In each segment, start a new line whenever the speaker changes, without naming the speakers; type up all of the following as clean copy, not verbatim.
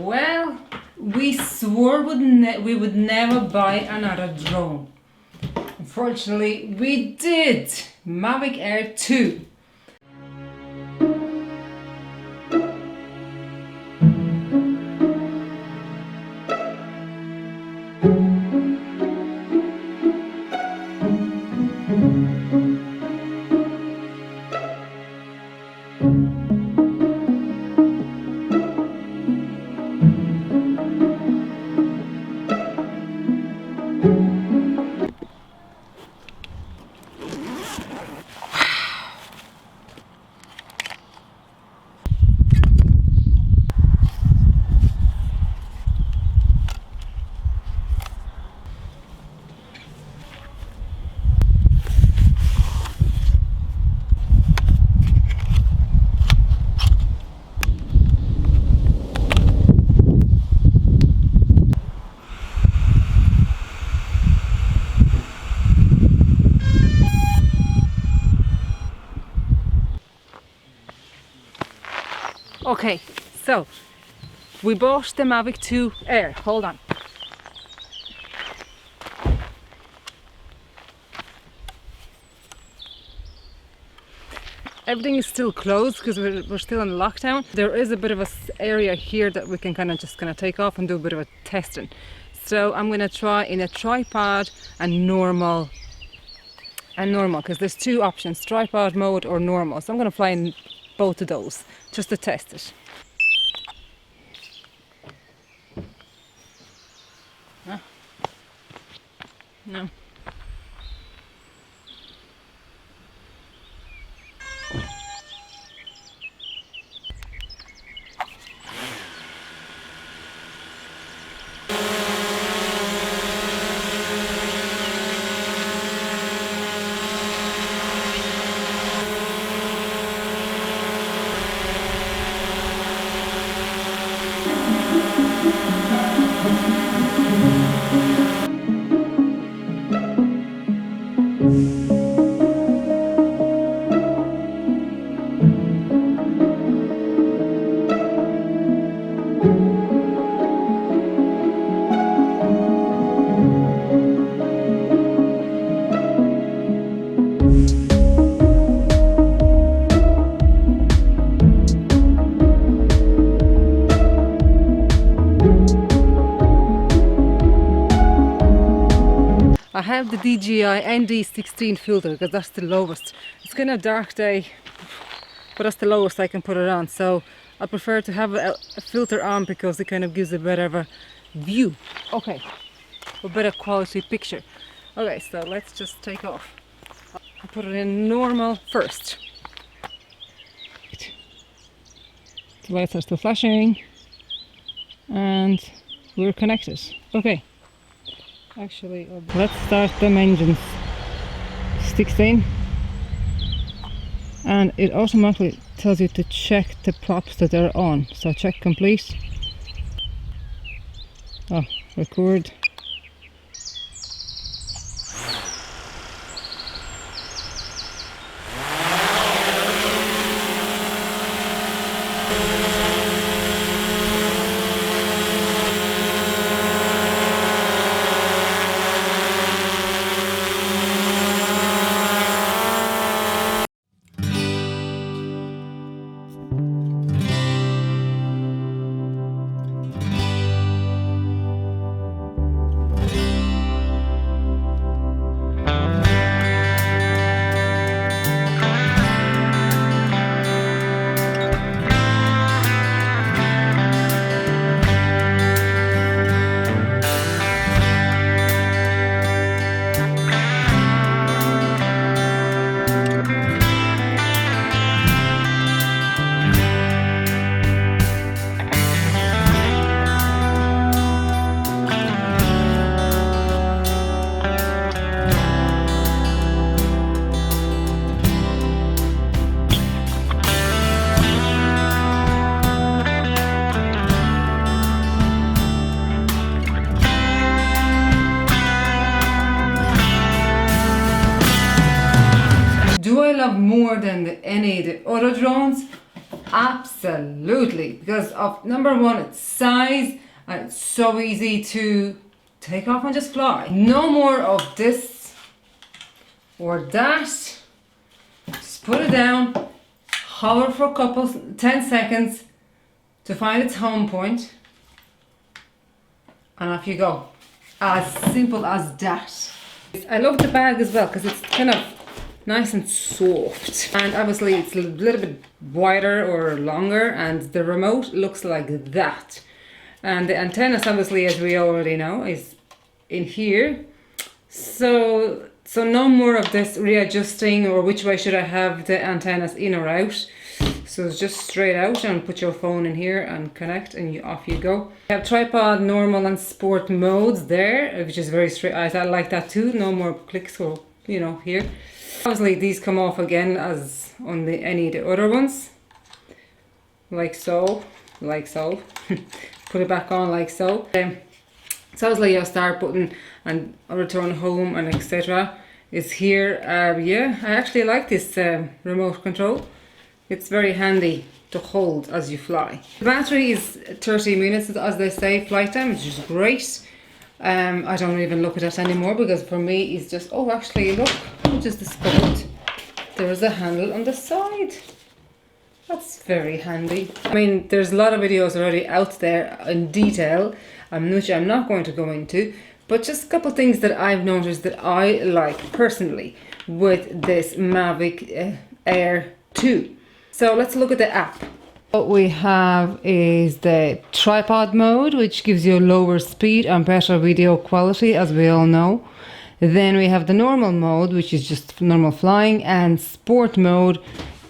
Well, we swore we would never buy another drone. Unfortunately, we did. Mavic Air2. Okay, so we bought the Mavic 2 Air. Hold on. Everything is still closed because we're still in lockdown. There is a bit of a area here that we can just take off and do a bit of a testing. So I'm gonna try in a tripod and normal because there's two options, tripod mode or normal. So I'm gonna fly in both of those just to test it. No. I have the DJI ND16 filter because that's the lowest. It's kind of dark day, but that's the lowest I can put it on. So I prefer to have a filter on because it kind of gives a better of a view. Okay, a better quality picture. Okay, so let's just take off. I'll put it in normal first. The lights are still flashing and we're connected. Okay. Actually, let's start them engines. 16, and it automatically tells you to check the props that are on. So check complete. Oh, record. Do I love more than any of the other drones? Absolutely, because of number one, its size, and it's so easy to take off and just fly. No more of this or that. Just put it down, hover for a couple, 10 seconds to find its home point, and off you go. As simple as that. I love the bag as well because it's kind of nice and soft, and obviously it's a little bit wider or longer, and the remote looks like that, and the antennas, obviously, as we already know, is in here. So no more of this readjusting or which way should I have the antennas, in or out. So it's just straight out, and put your phone in here and connect, and off you go. You have tripod, normal and sport modes there, which is very straight. I like that too. No more clicks or, you know, here. Obviously these come off again as on any of the other ones. Like so. Put it back on like so. So obviously your start button and return home and etc. is here. Yeah, I actually like this remote control. It's very handy to hold as you fly. The battery is 30 minutes, as they say, flight time, which is great. I don't even look at it anymore because for me it's just, oh, actually look, I just discovered there's a handle on the side. That's very handy. I mean, there's a lot of videos already out there in detail, which I'm not going to go into, but just a couple of things that I've noticed that I like personally with this Mavic Air 2. So let's look at the app. What we have is the tripod mode, which gives you a lower speed and better video quality, as we all know. Then we have the normal mode, which is just normal flying, and sport mode.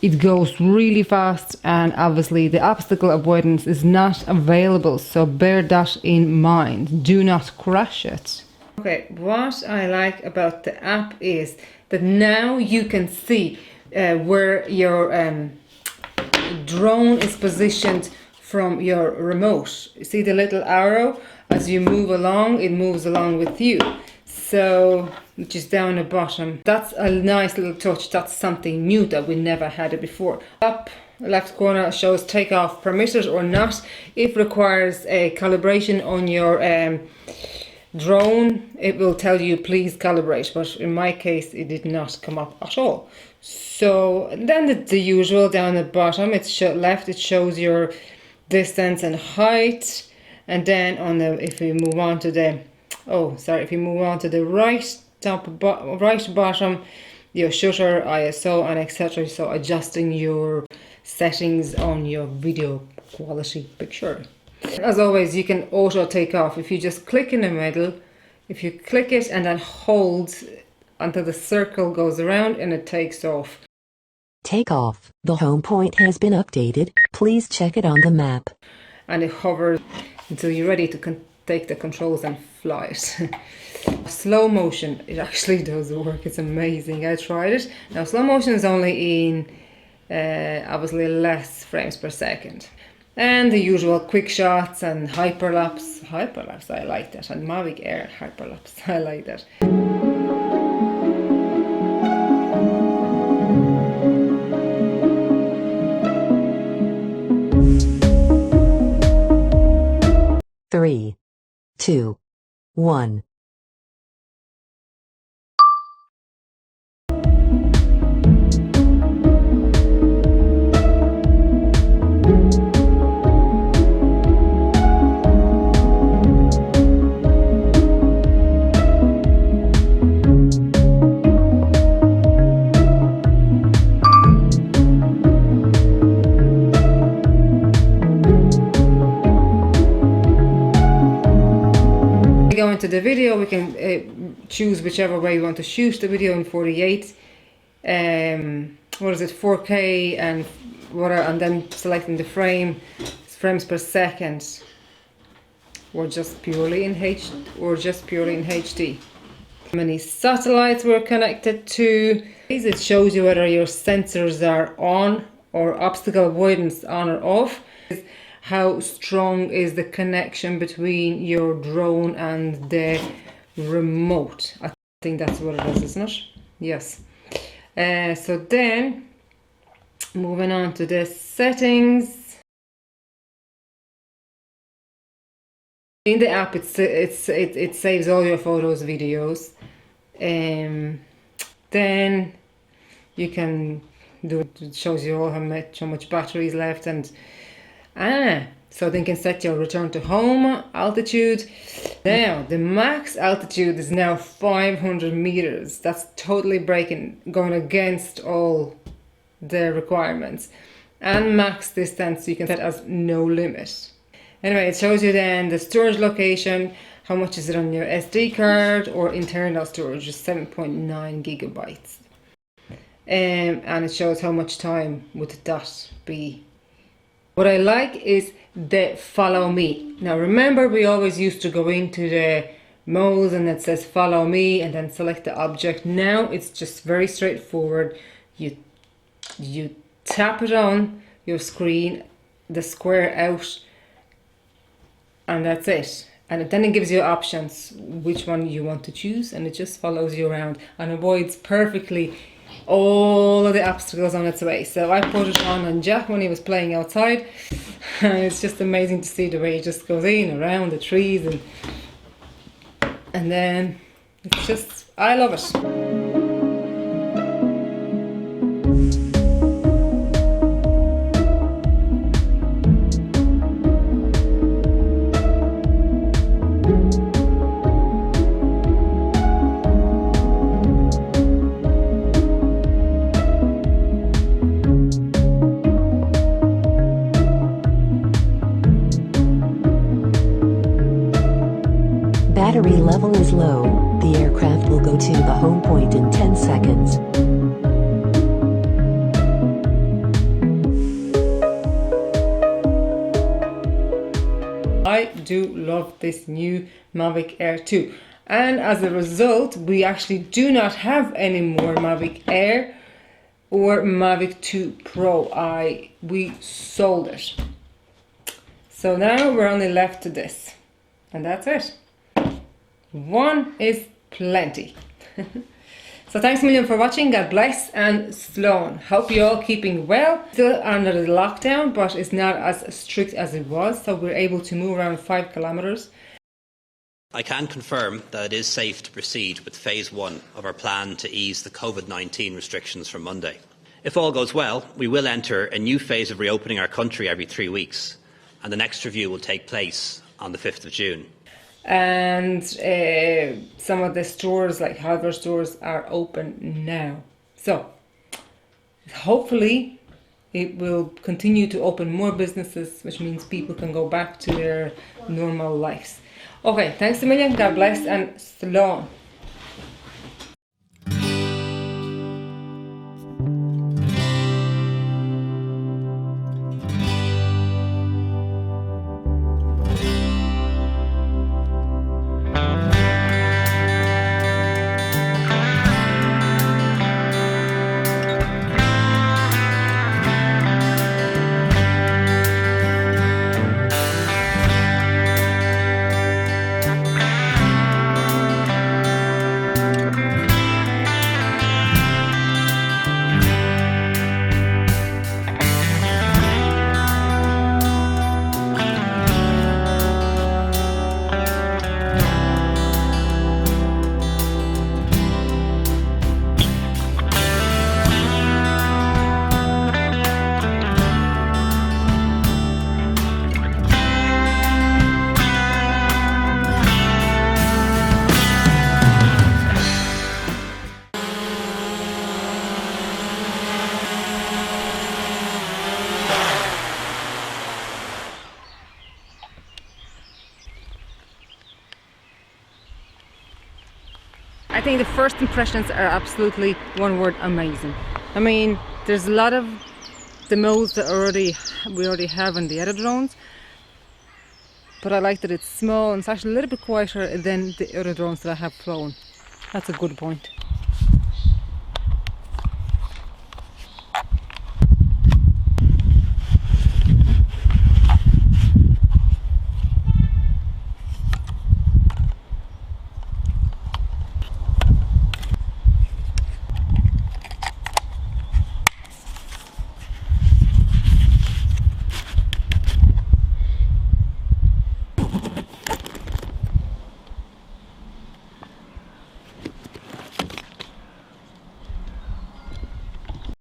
It goes really fast, and obviously the obstacle avoidance is not available, so bear that in mind. Do not crash it. Okay, what I like about the app is that now you can see where your drone is positioned from your remote. You see the little arrow? As you move along, it moves along with you. So, which is down the bottom. That's a nice little touch. That's something new that we never had it before. Up left corner shows takeoff permitted or not. If requires a calibration on your drone, it will tell you please calibrate, but in my case it did not come up at all. So then the usual down the bottom, it's left, it shows your distance and height, and then on the, if we move on to the right right bottom, your shutter, ISO, and etc. So adjusting your settings on your video quality picture. As always, you can auto take off if you just click in the middle. If you click it and then hold until the circle goes around, and it takes off.
Take off. The home point has been updated. Please check it on the map.
And it hovers until you're ready to take the controls and fly it. Slow motion, it actually does work. It's amazing. I tried it. Now slow motion is only in obviously less frames per second. And the usual quick shots and hyperlapse. Hyperlapse, I like that. And Mavic Air hyperlapse, I like that.
Three, two, one.
Go into the video, we can choose whichever way you want to shoot the video in 48. What is it, 4K and whatever, and then selecting the frames per second, or just purely in HD. How many satellites we're connected to. It shows you whether your sensors are on or obstacle avoidance on or off. How strong is the connection between your drone and the remote? I think that's what it is, isn't it? Yes. So then moving on to the settings. In the app, it saves all your photos, videos. Then you can do it shows you all how much battery is left, and so then you can set your return to home altitude. Now the max altitude is now 500 meters. That's totally going against all the requirements. And max distance you can set as no limit. Anyway, it shows you then the storage location, how much is it on your SD card or internal storage, is 7.9 gigabytes. And it shows how much time would that be. What I like is the follow me. Now remember, we always used to go into the modes and it says follow me and then select the object. Now it's just very straightforward. You tap it on your screen, the square out, and that's it. And then it gives you options which one you want to choose, and it just follows you around and avoids perfectly all of the obstacles on its way. So I put it on Jack when he was playing outside, and it's just amazing to see the way he just goes in around the trees, and then it's just, I love it.
Battery level is low. The aircraft will go to the home point in 10 seconds.
I do love this new Mavic Air 2, and as a result we actually do not have any more Mavic Air or Mavic 2 Pro. We sold it. So now we're only left to this, and that's it. One is plenty. So thanks a million for watching. God bless, and Sloan. Hope you're all keeping well. Still under the lockdown, but it's not as strict as it was, so we're able to move around 5 kilometers.
I can confirm that it is safe to proceed with phase 1 of our plan to ease the COVID-19 restrictions from Monday. If all goes well, we will enter a new phase of reopening our country every 3 weeks, and the next review will take place on the 5th of June.
And some of the stores, like hardware stores, are open now. So hopefully it will continue to open more businesses, which means people can go back to their normal lives. Okay, thanks a million. God bless, and Sloan. I think the first impressions are absolutely, one word, amazing. I mean, there's a lot of the modes that we already have on the other drones, but I like that it's small and it's actually a little bit quieter than the other drones that I have flown. That's a good point.